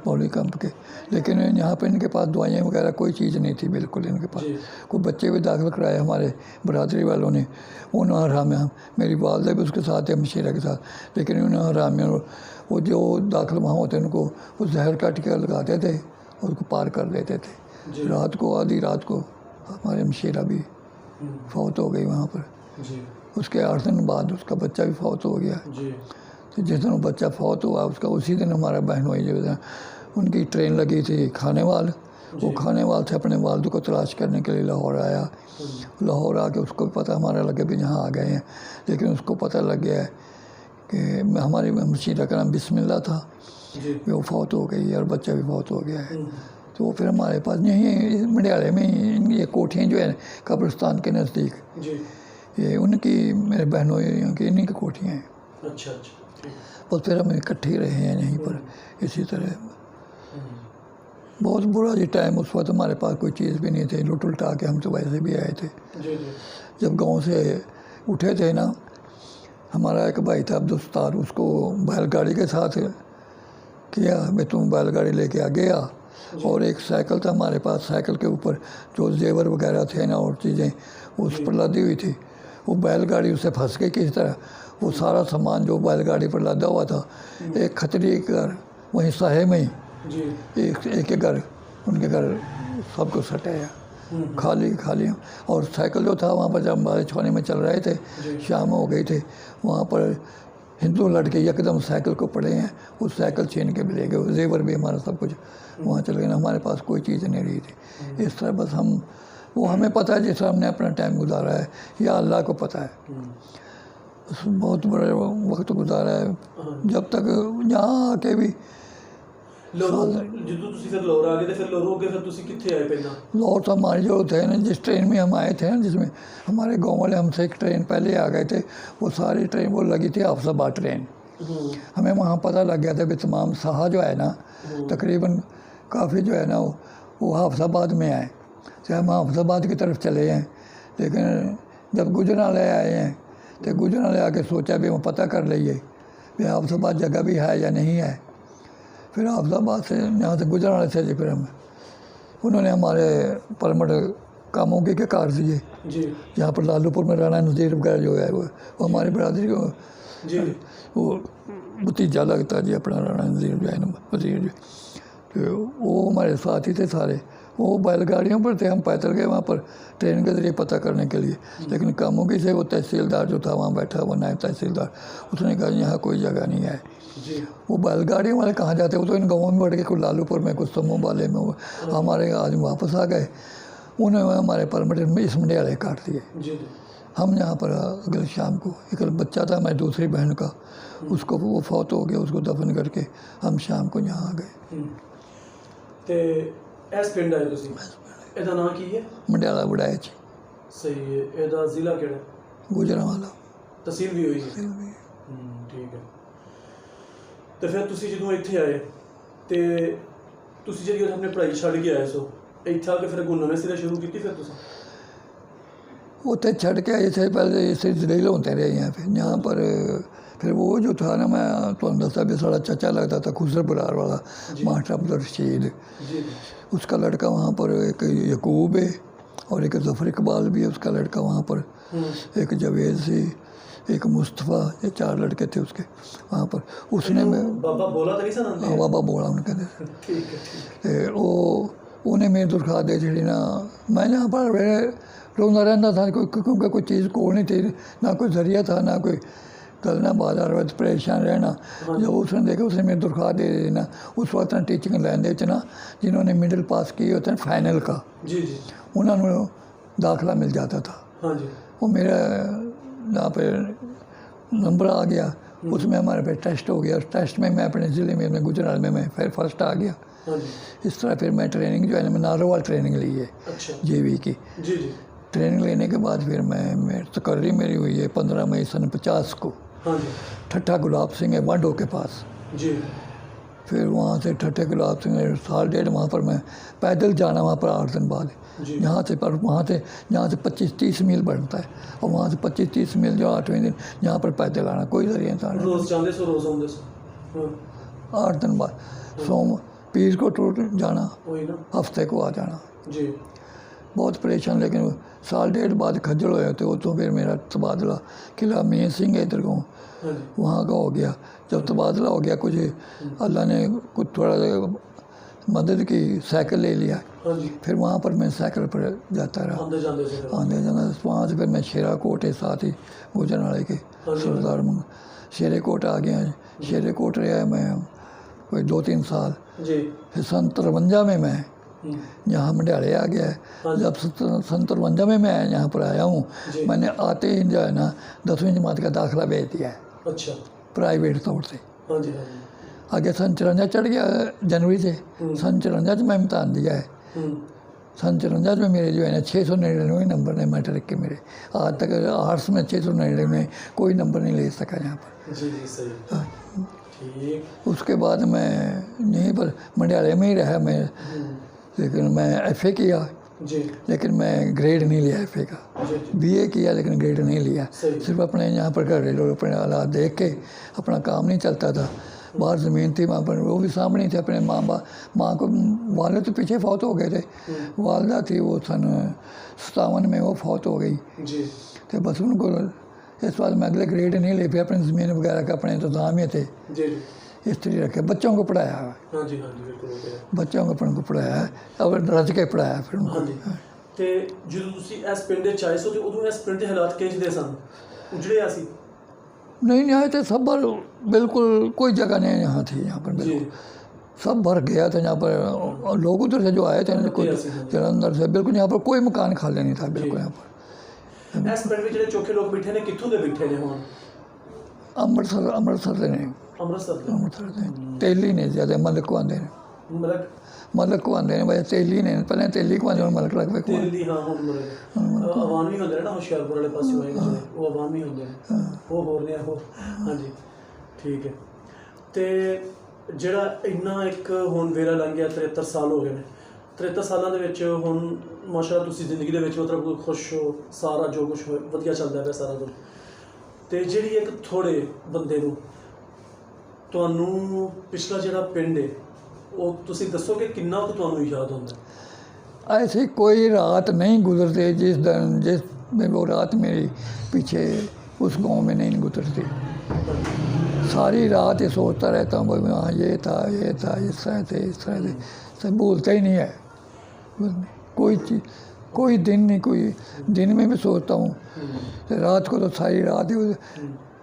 बाउली कैंप के। लेकिन यहाँ पर इनके पास दवाइयाँ वगैरह कोई चीज़ नहीं थी बिल्कुल इनके पास। कोई बच्चे भी दाखिल कराए हमारे बरादरी वालों ने। उन्होंने हरामिया, मेरी वालदा भी उसके साथ है हमशीरा के साथ, लेकिन उन्होंने हरामिया वो जो दाखिल वहाँ होते उनको वो जहर काट के लगाते थे और उसको पार कर देते थे। रात को, आधी रात को हमारे हमशीरा भी फौत हो गई वहाँ पर। उसके 8 दिन बाद उसका बच्चा भी फौत हो गया। तो जिस दिन वो बच्चा फौत हुआ उसका उसी दिन हमारा बहनोई जो है उनकी ट्रेन लगी थी खानेवाल। वो खानेवाल से अपने वालद को तलाश करने के लिए लाहौर आया। लाहौर आके उसको भी पता हमारा लगे भी यहाँ आ गए हैं, लेकिन उसको पता लग गया है कि हमारी हमशीरा का नाम बिस्मिल्लाह था, वो फौत हो गई और बच्चा भी फौत हो गया है। तो वो फिर हमारे पास यहीं मंडियाले में ही ये कोठियाँ जो है कब्रिस्तान के नज़दीक, ये उनकी मेरे बहनों की इन्हीं की कोठियाँ हैं। अच्छा अच्छा। बस फिर हम इकट्ठे ही रहे हैं यहीं पर इसी तरह। बहुत बुरा जी टाइम, उस वक्त हमारे पास कोई चीज़ भी नहीं थी, लुट उल्टा के हम तो वैसे भी आए थे। जब गांव से उठे थे ना, हमारा एक भाई था अब्दुल सत्तार, उसको बैलगाड़ी के साथ किया मैं तुम बैलगाड़ी लेके आ गया। और एक साइकिल था हमारे पास, साइकिल के ऊपर जो जेवर वगैरह थे ना और चीज़ें उस पर लदी हुई थी, वो बैलगाड़ी उससे फंस गई किसी तरह। वो सारा सामान जो बैलगाड़ी पर लदा हुआ था, एक खतरी के घर वहीं साहे में ही एक एक घर, उनके घर सबको सटाया, खाली खाली। और साइकिल जो था वहाँ पर जब बारिश होने में चल रहे थे, शाम हो गई थी, वहाँ पर हिंदू लड़के एकदम साइकिल को पड़े हैं, उस साइकिल छीन के भी ले गए, जेवर भी हमारा सब कुछ वहाँ चले गए। हमारे पास कोई चीज़ नहीं रही थी। इस तरह बस हम, वो हमें पता है जिस तरह हमने अपना टाइम गुजारा है, या अल्लाह को पता है। बहुत बड़ा वक्त गुजारा है, जब तक यहाँ आके भी। लाहौर तो हमारे जो थे ना, जिस ट्रेन में हम आए थे ना, जिसमें हमारे गांव वाले हमसे एक ट्रेन पहले आ गए थे, वो सारी ट्रेन वो लगी थी हाफिजाबाद ट्रेन। हमें वहाँ पता लग गया था भी तमाम साहा जो है ना, तकरीबन काफ़ी जो है ना वो हाफिजाबाद में आए। चाहे हम हाफिजाबाद की तरफ चले हैं, लेकिन जब गुजराले आए हैं तो गुजराले आके सोचा भी हम पता कर लिए भी हाफिजाबाद जगह भी है या नहीं है। फिर हाफिजाबाद से यहाँ से गुजराले से फिर हम, उन्होंने हमारे परमिट कामों के कार दिए। यहाँ पर लालूपुर में राणा नज़ीर वगैरह जो है वो हमारी बरादरी को वो भतीजा लगता जी अपना राणा नज़ीर जो है ना वज़ीर जी, तो वो हमारे साथ ही थे सारे। वो बैलगाड़ियों पर थे, हम पैदल गए वहाँ पर ट्रेन के ज़रिए पता करने के लिए। लेकिन कामोगी से वो तहसीलदार जो था वहाँ बैठा हुआ, नायब तहसीलदार, उसने कहा यहाँ कोई जगह नहीं है। वो बैलगाड़ियों वाले कहाँ जाते, वो तो इन गाँवों में बढ़ के कुछ लालूपुर में, कुछ समूह वाले में। हमारे आदमी वापस आ गए, उन्होंने हमारे परमिट में इस मंडियाले काट दिए। हम यहाँ पर अगले शाम को, एक बच्चा था मेरी दूसरी बहन का, उसको वो फौत हो गया, उसको दफन करके हम शाम को यहाँ आ गए। इस पिंड आए ਤੁਸੀਂ, ਇਹਦਾ ਨਾਮ ਕੀ ਹੈ? ਮੰਡਿਆਲਾ ਵੜਾਇਆ ਜੀ। ਸਹੀ ਹੈ। ਇਹਦਾ ਜ਼ਿਲ੍ਹਾ ਕਿਹੜਾ? ਗੁਜਰਾਂਵਾਲਾ। ਤਹਿਸੀਲ ਵੀ ਹੋਈ ਹੈ? ਠੀਕ ਹੈ। ਤੇ ਫਿਰ ਤੁਸੀਂ ਜਦੋਂ ਇੱਥੇ ਆਏ ਤੇ ਤੁਸੀਂ ਜਿਹੜੀ ਆਪਣੇ ਪੜ੍ਹਾਈ ਛੱਡ ਕੇ ਆਏ ਸੋ, ਇੱਥੇ ਆ ਕੇ ਫਿਰ ਅੱਗੋਂ ਨਵੇਂ ਸਿਰੇ ਸ਼ੁਰੂ ਕੀਤੀ ਫਿਰ ਤੁਸੀਂ? ਉੱਥੇ ਛੱਡ ਕੇ आए थे पहले, इसे जलील होते रहे यहाँ पे। यहाँ पर फिर वो जो था ना, मैं तो दसा भी सारा चचा लगता था, खुसर बरार वाला मास्टर अब्दुल रशीद, उसका लड़का वहाँ पर एक यकूब है और एक ज़फ़र इकबाल भी है उसका लड़का वहाँ पर, एक जावेद सी, एक मुस्तफ़ा, ये 4 लड़के थे उसके वहाँ पर। उसने मैं बाबा बोला तो नहीं सर? हाँ बाबा बोला उन्हें कहते। वो उन्हें मेरी दुर्खात दे छड़ी ना, मैं यहाँ पर रोंदा रहता था, क्योंकि कोई चीज़ कोल नहीं थी, ना कोई ज़रिया था, ना कोई गलना बाजार वक्त परेशान रहना। जब उसने देखा, उसने मेरी दुर्खात दे देना। उस वक्त ना टीचिंग लाइन दे ना, जिन्होंने मिडिल पास किए होते हैं फाइनल का, उन्होंने दाखिला मिल जाता था। वो मेरा यहाँ पे नंबर आ गया, उसमें हमारे पे टेस्ट हो गया। उस टेस्ट में मैं अपने ज़िले में, अपने गुजरात में मैं फिर फर्स्ट आ गया। इस तरह फिर मैं ट्रेनिंग जो है ना, मैं नारोवाल ट्रेनिंग ली है JV की। ट्रेनिंग लेने के बाद फिर मैं तकर्री मेरी हुई है 15 मई सन 50 को, ठट्ठा गुलाब सिंह है वांडो के पास। फिर वहाँ से ठट्ठे गुलाब सिंह 1.5 वहाँ पर मैं पैदल जाना, वहाँ पर 8 दिन बाद यहाँ से, पर वहाँ से यहाँ से 25-30 मील बढ़ता है, और वहाँ से 25-30 मील जो 8वें दिन यहाँ पर पैदल आना, कोई ज़रिया इंसान। रोज़ जाते सो, रोज़ आते सो। 8 दिन बाद सोम पीर को टूट जाना, हफ्ते को आ जाना। बहुत परेशान। लेकिन 1.5 बाद खज्जल होया तो फिर मेरा तबादला किला मीर सिंह इधर को वहाँ का हो गया। जब तबादला हो गया, कुछ अल्लाह ने कुछ थोड़ा मदद की, साइकिल ले लिया। फिर वहाँ पर मैं साइकिल पर जाता रहा, आने जाना। वहाँ से फिर मैं शेरा कोट है साथ ही गुजरावाले के सरदार मंग, शेरे कोट आ गया। शेरे कोट रहा मैं कोई 2-3 साल। फिर सन 53 में मैं यहाँ मंडियाले आ गया है। जब सन 53 में मैं यहाँ पर आया हूँ, मैंने आते ही जो है ना 10वीं जमात का दाखिला भेज दिया है। अच्छा। प्राइवेट तौर से। आगे सन 54 चढ़ गया जनवरी से, सन 54 में इम्तहान दिया है। सन 54 में मेरे जो है ना 699 नंबर ने मैट्रिक के मेरे। आज तक आर्ट्स में 699 में कोई नंबर नहीं ले सका यहाँ पर। ठीक। उसके बाद मैं यहीं पर मंडियाले में ही रहा मैं, लेकिन मैं FA किया, लेकिन मैं ग्रेड नहीं लिया FA का। BA किया लेकिन ग्रेड नहीं लिया। सिर्फ अपने यहाँ पर घरेलू अपने हालात देख के, अपना काम नहीं चलता था, बाहर ज़मीन थी वहाँ पर, वो भी सामने ही थे अपने माँ को, वाले तो पीछे फौत हो गए थे, वालदा थी वो सन 57 में वो फौत हो गई। जी तो बस उनको इस बात में अगले ग्रेड नहीं ले पाए, अपनी ज़मीन वगैरह का अपने इंतजाम ही थे, जी स्त्री रखे, बच्चों को पढ़ाया, हाँ जी बिल्कुल हो गया। बच्चों को अपन को पढ़ाया, अब रज के पढ़ाया फिर उनको। हाँ जी। ਤੇ ਜਦੋਂ ਤੁਸੀਂ ਇਸ ਪਿੰਡ ਦੇ ਆਏ ਸੋ ਤੇ ਉਦੋਂ ਇਸ ਪਿੰਡ ਦੇ ਹਾਲਾਤ ਕਿਹੋ ਜਿਹੇ ਸਨ? ਉਜੜਿਆ ਸੀ? नहीं नहीं आए थे सब भर, बिल्कुल कोई जगह नहीं यहाँ थी, यहाँ पर जी बिल्कुल सब भर गया था यहाँ पर। और लोग उधर से जो आए थे ना, कोई जलंधर से, बिल्कुल यहाँ पर कोई मकान खाली नहीं था बिल्कुल यहाँ पर। ਇਸ ਪਿੰਡ ਵਿੱਚ ਜਿਹੜੇ ਚੌਕੇ ਲੋਕ ਬੈਠੇ ਨੇ ਕਿੱਥੋਂ ਦੇ ਬੈਠੇ ਨੇ ਹੁਣ? ਅੰਮ੍ਰਿਤਸਰ ਦੇ ਨੇ, ਅੰਮ੍ਰਿਤਸਰ ਦੇ। ਅੰਮ੍ਰਿਤਸਰ ਦੇ ਤੇਲੀ ਨੇ ਜ਼ਿਆਦਾ, ਮਲਕ ਕੋ ਆਉਂਦੇ ਨੇ, ਮਲਕ ਕੋ ਆਉਂਦੇ ਨੇ ਵੈਸੇ ਤੇਲੀ ਨੇ, ਪਹਿਲਾਂ ਤੇਲੀ ਕੋ ਆਉਂਦੇ, ਹੁਣ ਮਲਕ ਲੱਗ ਪਏ ਕੋਲ। ਦਿੱਲੀ ਹਾਂ ਹੁਣ ਮਰੇ ਆਵਾਨ ਵੀ ਹੁੰਦੇ ਨੇ ਨਾ ਹੁਸ਼ਿਆਰਪੁਰ ਵਾਲੇ ਪਾਸੇ ਹੋਏ ਜਿਹੜੇ ਉਹ ਆਵਾਨ ਵੀ ਹੁੰਦੇ ਨੇ, ਉਹ ਹੋ ਰਹੇ ਆ ਉਹ। ਹਾਂਜੀ ਠੀਕ ਹੈ। ਤੇ ਜਿਹੜਾ ਇੰਨਾ ਇੱਕ ਹੁਣ ਵੇਰਾ ਲੰਘ ਗਿਆ, 73 ਸਾਲ ਹੋ ਗਏ ਨੇ, 73 ਸਾਲਾਂ ਦੇ ਵਿੱਚ ਹੁਣ ਮਾਸ਼ਾਅੱਲਾ ਤੁਸੀਂ ਜ਼ਿੰਦਗੀ ਦੇ ਵਿੱਚ ਮਤਲਬ ਖੁਸ਼ ਹੋ, ਸਾਰਾ ਜੋ ਕੁਛ ਹੋ ਵਧੀਆ ਚੱਲਦਾ ਪਿਆ ਸਾਰਾ ਕੁਝ। ਤੇ ਜਿਹੜੀ ਇੱਕ ਥੋੜ੍ਹੇ ਬੰਦੇ ਨੂੰ ਤੁਹਾਨੂੰ ਪਿਛਲਾ ਜਿਹੜਾ ਪਿੰਡ ਹੈ ਉਹ ਤੁਸੀਂ ਦੱਸੋਗੇ ਕਿੰਨਾ ਕੁ ਤੁਹਾਨੂੰ ਯਾਦ ਹੁੰਦਾ? ऐसी कोई रात नहीं गुजरती जिसमें वो रात मेरी पीछे उस गांव में नहीं गुजरती। सारी रात ये सोचता रहता हूँ भाई हाँ ये था इस तरह से सब भूलता ही नहीं है कोई चीज़, कोई दिन नहीं, कोई दिन में भी सोचता हूँ, रात को तो सारी रात ही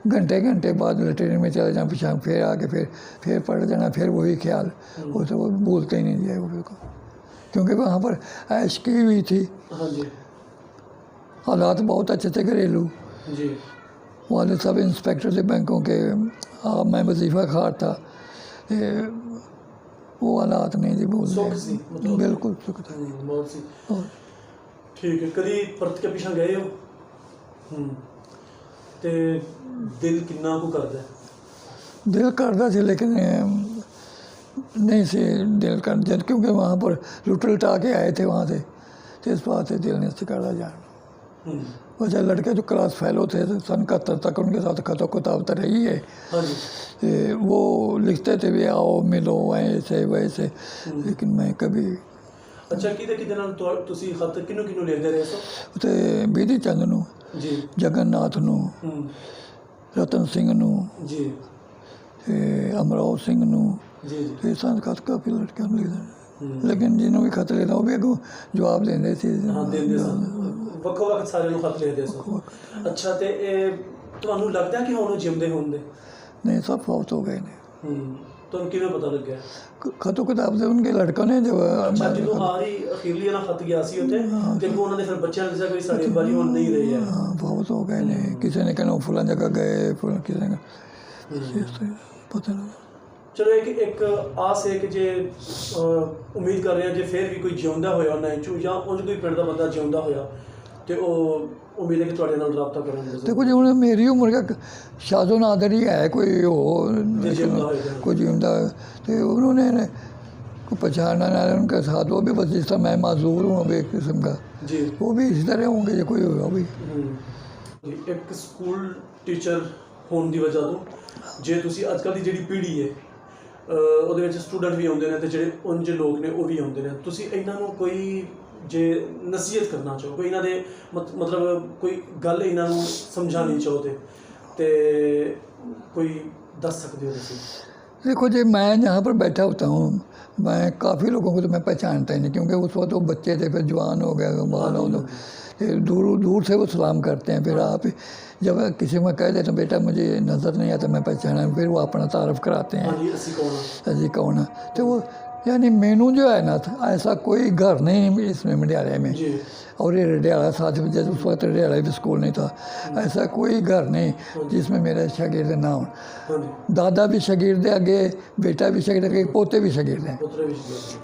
घंटे बाद लेटरिन में चले जाना, पीछा फिर आके फिर पड़ जाना, फिर वही ख्याल, वो तो वो भूलते ही नहीं है वो को, क्योंकि वहाँ पर ऐश की हुई थी। हाँ जी। हालात बहुत अच्छे थे घरेलू जी। वाले सब इंस्पेक्टर थे बैंकों के, मैं वजीफ़ा खार था, वो हालात नहीं थी भूलते, बिल्कुल सुख था बहुत सी। और ठीक है। कभी परत के पिछा गए हो? ते दिल कितना को करता है? दिल करता था लेकिन नहीं से दिल कर, जब क्योंकि वहाँ पर लुट लुटा के आए थे वहाँ से, तो इस बात से दिल नहीं से करता जाना। वैसे लड़के जो क्लास फेलो थे सन 71 तक उनके साथ खतों किताब तो रही है। हाँ जी। वो लिखते थे भी आओ मिलो ऐसे वैसे, लेकिन मैं कभी। अच्छा किहदे नाल तुसीं खत किहनूं किहनूं लिखदे रहे सो? उत्ते बिधि चंद नूं जी, जगन्नाथ नूं, रतन सिंह नूं जी, ते अमराव सिंह नूं, जी जी। तो इस खत काफ़ी लड़के हम लिखते, लेकिन जिन्होंने भी खत लेना वो भी अगों जवाब देंदे सी। हाँ देंदे सन, ਵੱਖੋ ਵੱਖ ਸਾਰਿਆਂ ਨੂੰ ਖਤ ਲਿਖਦੇ ਸੋ। ਅੱਛਾ ਤੇ ਇਹ ਤੁਹਾਨੂੰ ਲੱਗਦਾ ਕਿ ਹੁਣ ਉਹ ਜਿਉਂਦੇ ਹੋਣਗੇ? नहीं सब फौत हो गए ने। ਤੁਹਾਨੂੰ ਕਿਵੇਂ ਪਤਾ ਲੱਗਿਆ? खतों किताब से उनके लड़कों ने जब ਅੱਛਾ ਜਦੋਂ ਆਹੀ ਅਖੀਰਲੀ ਵਾਲਾ ਖਤ ਗਿਆ ਸੀ ਉੱਥੇ ਤੇ ਉਹਨਾਂ ਦੇ ਫਿਰ ਬੱਚਿਆਂ ਨੇ ਦੱਸਿਆ ਕਿ ਸਾਡੇ ਬਾਰੀ ਹੁਣ ਨਹੀਂ ਰਹੇ ਆ। फौत हो गए ने, किसी ने कहना फलां जगह गए, फलां किसी ने पता नहीं। ਚਲੋ ਇੱਕ ਆਸ ਹੈ ਕਿ ਜੇ ਉਮੀਦ ਕਰ ਰਹੇ ਹਾਂ ਜੇ ਫਿਰ ਵੀ ਕੋਈ ਜਿਉਂਦਾ ਹੋਇਆ ਉਹਨਾਂ ਚੋਂ ਜਾਂ ਉਂਝ ਕੋਈ ਪਿੰਡ ਦਾ ਬੰਦਾ ਜਿਉਂਦਾ ਹੋਇਆ ਤੇ ਉਹ उम्मीद है कि ਤੁਹਾਡੇ ਨਾਲ ਰਾਬਤਾ ਕਰਾਂਗੇ। देखो जी हूँ मेरी उम्र का शादो नादर ही है, कोई हो कोई जिंदा, तो उन्होंने को पहचाना ना उनके साथ, वो भी बस जिस तरह मैं माजूर हूँ अभी एक किस्म का जी, वो भी इसी तरह होंगे जो कोई होगा भी। ਇੱਕ ਸਕੂਲ ਟੀਚਰ ਹੋਣ ਦੀ ਵਜ੍ਹਾ ਤੋਂ ਜੇ ਤੁਸੀਂ ਅੱਜ ਕੱਲ੍ਹ ਦੀ ਜਿਹੜੀ ਪੀੜ੍ਹੀ ਹੈ ਉਹਦੇ ਵਿੱਚ ਸਟੂਡੈਂਟ ਵੀ ਆਉਂਦੇ ਨੇ ਤੇ ਜਿਹੜੇ ਉਂਝ ਲੋਕ ਨੇ ਉਹ ਵੀ ਆਉਂਦੇ ਨੇ, ਤੁਸੀਂ ਇਹਨਾਂ ਨੂੰ ਕੋਈ ਜੇ ਨਸੀਹਤ ਕਰਨਾ ਚਾਹੋ, ਕੋਈ ਇਹਨਾਂ ਦੇ ਮਤਲਬ ਕੋਈ ਗੱਲ ਇਹਨਾਂ ਨੂੰ ਸਮਝਾਉਣੀ ਚਾਹੋ ਤੇ ਕੋਈ ਦੱਸ ਸਕਦੇ ਹੋ ਤੁਸੀਂ? देखो जी मैं यहाँ पर बैठा होता हूँ, मैं काफ़ी लोगों को तो मैं पहचानता ही नहीं, क्योंकि उस वक्त वो बच्चे थे, फिर जवान हो गए, बाल हो गए, दूर से वो सलाम करते हैं। फिर आप जब किसी में कह देते तो बेटा मुझे नज़र नहीं आता, मैं पहचाना, फिर वो अपना तारफ़ कराते हैं अजी कौन है। तो वो यानी मेनू जो है ना ऐसा कोई घर नहीं इसमें मडियाले में, और ये रडियाला साथ में जैसे उस वक्त रडियाला भी स्कूल नहीं था, ऐसा कोई घर नहीं जिसमें मेरे शागिर्द ना हो। दादा भी शागिर्द है आगे, बेटा भी शागिर्द है, पोते भी शागिर्द हैं।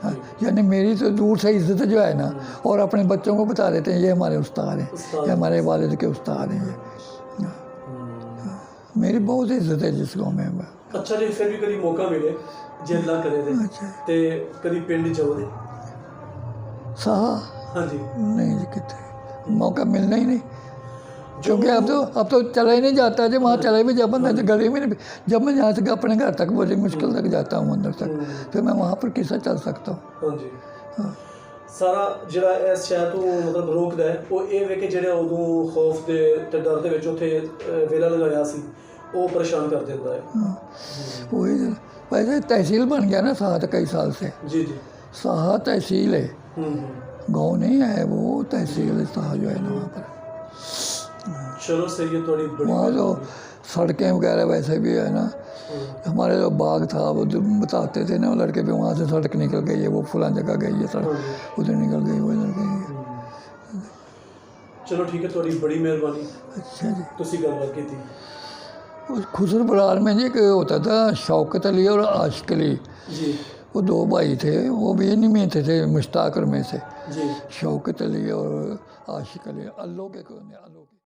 हाँ, यानी मेरी तो दूर से इज्जत जो है ना, और अपने बच्चों को बता देते हैं ये हमारे उस्ताद हैं, ये हमारे वालिद के उस्ताद हैं, ये मेरी बहुत इज्जत है जिस गाँव में। अच्छा जी, फिर भी कभी मौका मिले जे अल्लाह करे ते कभी पिंड जाओ दे साहा? हाँ जी। नहीं जी कितने मौका मिलना ही नहीं। क्योंकि अब तो चला ही नहीं जाता। जब वहाँ चला भी जब मैं गली में नहीं, जब मैं यहाँ से अपने घर तक बड़ी मुश्किल तक जाता हूँ अंदर तक, फिर मैं वहाँ पर किससे चल सकता हूँ। हाँ जी। सारा ਜਿਹੜਾ ਇਸ ਸ਼ਹਿਰ ਤੋਂ ਮਤਲਬ ਰੋਕਦਾ ਹੈ ਉਹ ਇਹ ਵੇ ਕਿ ਜਿਹੜੇ ਉਦੋਂ ਖੌਫ ਦੇ ਤੇ ਡਰ ਦੇ ਵਿੱਚ ਉੱਥੇ ਵੇਲਾ ਲਗਾਇਆ ਸੀ ਉਹ ਪਰੇਸ਼ਾਨ ਕਰ ਦਿੰਦਾ ਹੈ। वही वैसे तहसील बन गया ना साहत कई साल से। जी जी। साहा तहसील है, गांव नहीं है वो, तहसील है साहा जो है ना वहाँ पर। चलो सही है, थोड़ी बड़ी वहाँ तो सड़कें वगैरह वैसे भी है ना, हमारे जो बाग था वो जो बताते थे ना वो लड़के भी, वहाँ से सड़क निकल गई है, वो फलां जगह गई है सड़क, उधर निकल गई, वो इधर गई है। चलो ठीक है, थोड़ी बड़ी मेहरबानी। अच्छा जी। तुसी गलबात की थी उस खुसर बरार में जी एक होता था शौकत अली और आशिक अली जी। वो दो भाई थे, वो भी इन्हीं में थे मुश्ताक में से जी। शौकत अली और आशिक अली, अल्लो के